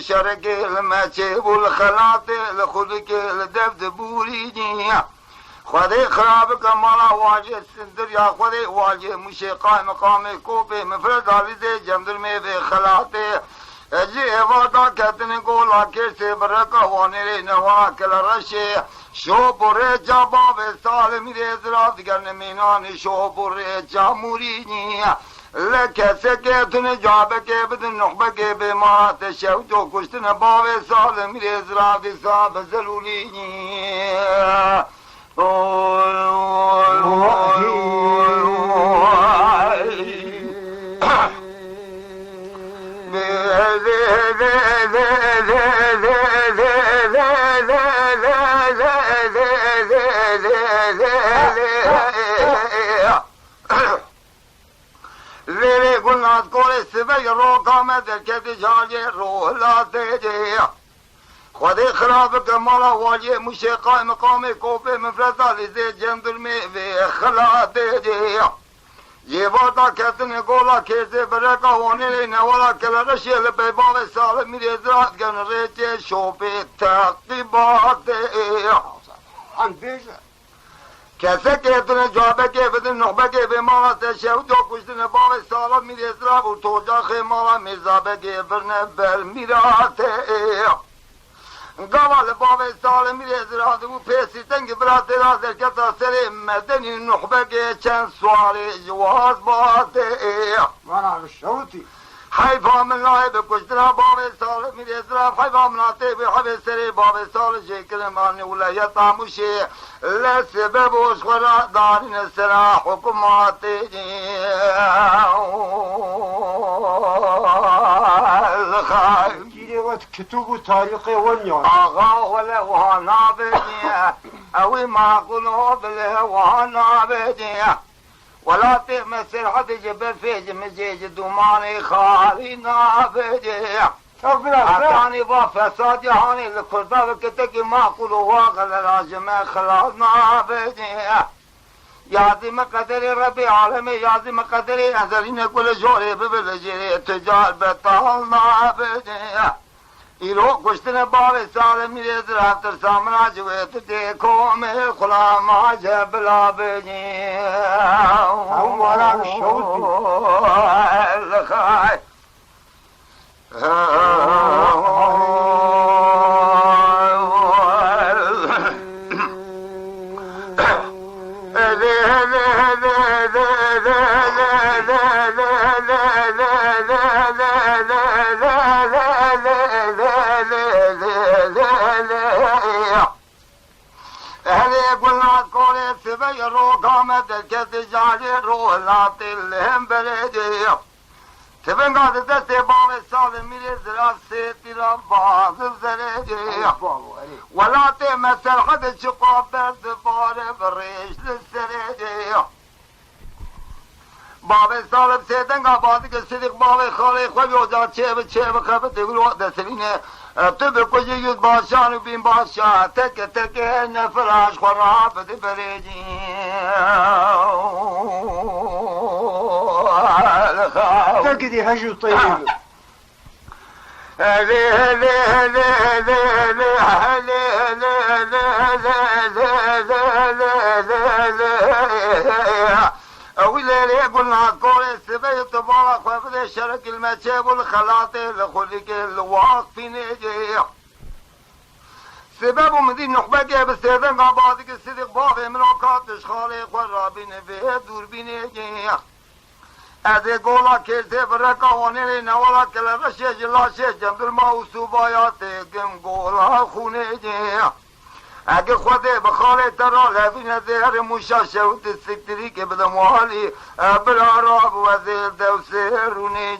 شرك الماتب والخلاط لخلك لدفد بوريني خذي خرابك مالا واجه سندر يا خذي واجه موسيقى مقام كوبي مفرد علي جمدر مي في خلاطي اجي وادا كتن قولا كيسي بركة وانيري نواك الرشي شو بريجا باب سالم ريزرات قرن ميناني شو بريجا موريني لك سكتن جابك بدن نحبك بما تشوتو كشتن باب سالم ريزرات صاب زلوليني قلنا تقول السبي روكا مدر كتجاجي روح لا تجي خذي خرابك مالا واجه موسيقى مقامي كوبي مفرزة لزي جندر ميفي خلا تجي يبادا كتن قولا كيزي بركة هوني لينا ولا كلا رشي لبيباب سالم ريزرات كان ريجي شوبي تقيبات عن بيجا كسكتن جابك بدن نحبك بما تشهد كشتن باب سالم ريزرات وتوجا خمالا مزابك برنبل ميرات قال باب سالم ريزرات وفيسي تنق برات رازر كتا سليم مدني نحبك كان سواري جواز باتي وانا الشوتي حيفا من لايب كشتنا باب سالم ريزرات حيفا من عطيب حبي سري باب سالم شكل ماني ولا يطعمشي لا سبب وشخرا دارين السرا حكماتي الخايف كتب تاريخي ونيان آغا ولا وانا بدي اوي ما قلوب له وانا بدي ولا تمثل حد جبل فيج مجيج دوماني خالينا بدي أعطاني بفساد يهاني لكرداب كتك ما قلوا واغل الراجمة خلالنا بدي يازم قدر ربي عالمي يازم قدر أزلين كل جوري ببلجيري تجار بطالنا بدي ایرو کشتن باب سالم میرز رفتر سامنا جویت دیکھو میں خلا ما جبلا بجی وانا الشوتي الخاي سبي روكا مدر كتجاري روح لا تلهم بريدي تبن قاعد دستي باب السالم ميرز راسي ترى بعض الزريدي ولا تمثل حد شقاب برد بار بريش للسريدي باب السالم سيدن قابادك الصديق باب خالي خوي وجات شيب خبت يقول وقت سلينه تبقى كجيد باشان وبين باشا تك نفراش خراب دبريجي تكدي هجو طيب ولا قلنا قول السبي طباق وفد الشرك المتشاب والخلاطي لخلق الواقفين يجي سبب مدين نحبك بالسيدان قابادك الصديق بابي من عقات خالق والرابين في دوربين يجي هذه قولا كيسي بركة وانيري نوالا كلا رشي جلاشي جمد الموسوباياتي قم قولا خوني يجي اگه خوده بخاله ترا غفین زهر موشاشه و دستکتری که بده موالی بلا راب و زیر دو سرونی